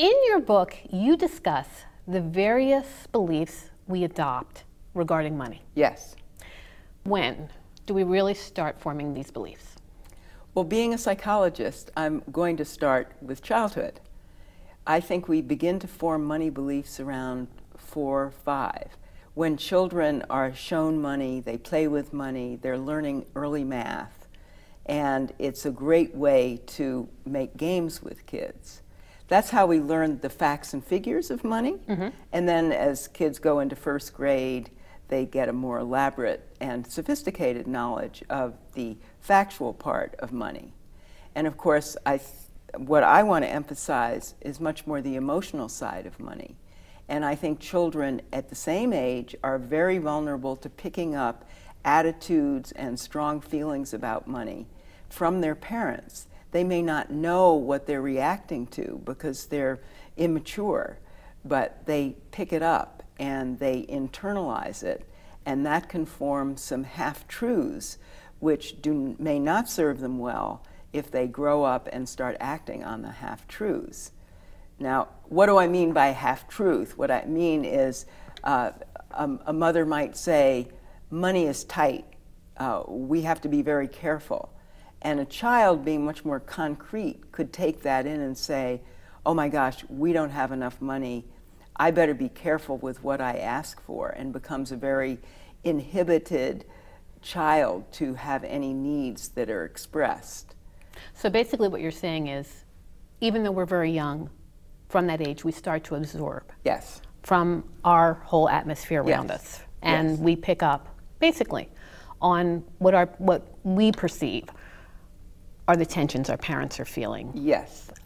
In your book, you discuss the various beliefs we adopt regarding money. Yes. When do we really start forming these beliefs? Well, being a psychologist, I'm going to start with childhood. I think we begin to form money beliefs around 4 or 5. When children are shown money, they play with money, they're learning early math, and it's a great way to make games with kids. That's how we learn the facts and figures of money. And then as kids go into first grade, they get a more elaborate and sophisticated knowledge of the factual part of money. And of course, what I want to emphasize is much more the emotional side of money. And I think children at the same age are very vulnerable to picking up attitudes and strong feelings about money from their parents. They may not know what they're reacting to because they're immature, but they pick it up and they internalize it, and that can form some half-truths which may not serve them well if they grow up and start acting on the half-truths. Now, what do I mean by half-truth? What I mean is a mother might say, money is tight, we have to be very careful. And a child, being much more concrete, could take that in and say, oh my gosh, we don't have enough money, I better be careful with what I ask for, and becomes a very inhibited child to have any needs that are expressed. So basically what you're saying is, even though we're very young, from that age we start to absorb from our whole atmosphere around us. And we pick up, basically, on what we perceive are the tensions our parents are feeling.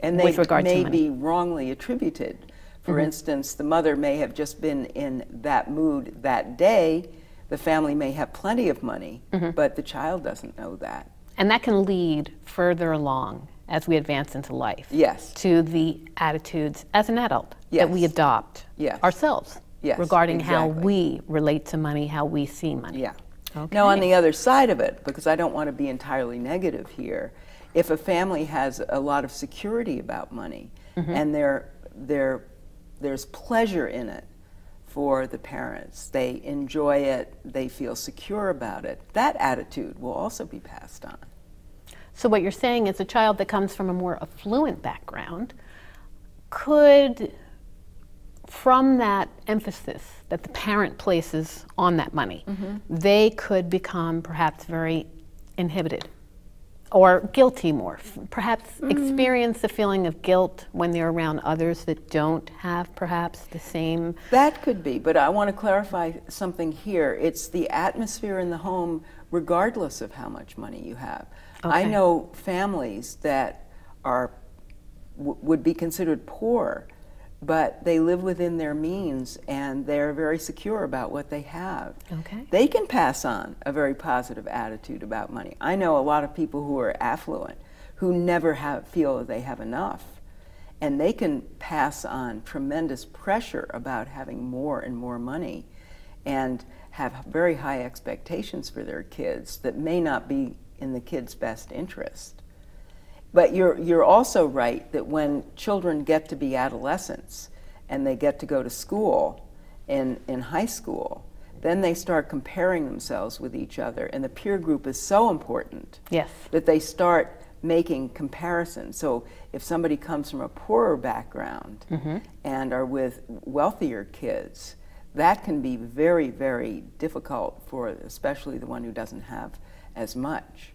And they may be wrongly attributed. For instance, the mother may have just been in that mood that day. The family may have plenty of money, but the child doesn't know that. And that can lead further along as we advance into life to the attitudes as an adult that we adopt ourselves regarding how we relate to money, how we see money. Now, on the other side of it, because I don't want to be entirely negative here, if a family has a lot of security about money and there's pleasure in it for the parents, they enjoy it, they feel secure about it, that attitude will also be passed on. So what you're saying is a child that comes from a more affluent background could, from that emphasis that the parent places on that money, they could become perhaps very inhibited or guilty more, perhaps experience the feeling of guilt when they're around others that don't have perhaps the same. That could be, but I want to clarify something here. It's the atmosphere in the home regardless of how much money you have. I know families that would be considered poor, but they live within their means and they're very secure about what they have. They can pass on a very positive attitude about money. I know a lot of people who are affluent who never feel that they have enough, and they can pass on tremendous pressure about having more and more money and have very high expectations for their kids that may not be in the kids' best interest. But you're also right that when children get to be adolescents and they get to go to school in high school, then they start comparing themselves with each other, and the peer group is so important that they start making comparisons. So if somebody comes from a poorer background and are with wealthier kids, that can be very, very difficult for especially the one who doesn't have as much.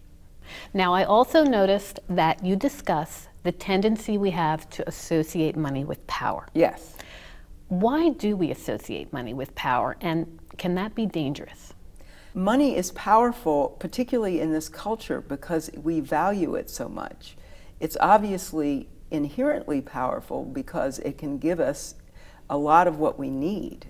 Now, I also noticed that you discuss the tendency we have to associate money with power. Why do we associate money with power, and can that be dangerous? Money is powerful, particularly in this culture, because we value it so much. It's obviously inherently powerful because it can give us a lot of what we need.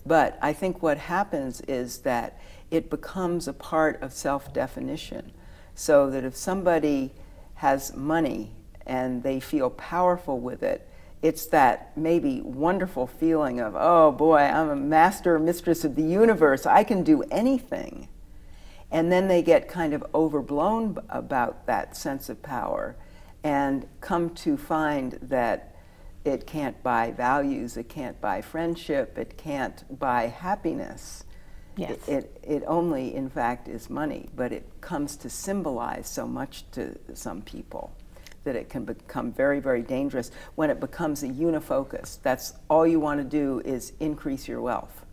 But I think what happens is that it becomes a part of self-definition, so that if somebody has money and they feel powerful with it, it's that maybe wonderful feeling of, oh boy, I'm a master or mistress of the universe, I can do anything. And then they get kind of overblown about that sense of power and come to find that It can't buy values, it can't buy friendship, it can't buy happiness. Yes. It only, in fact, is money, but it comes to symbolize so much to some people that it can become very, very dangerous when it becomes a unifocus. That's all you want to do is increase your wealth.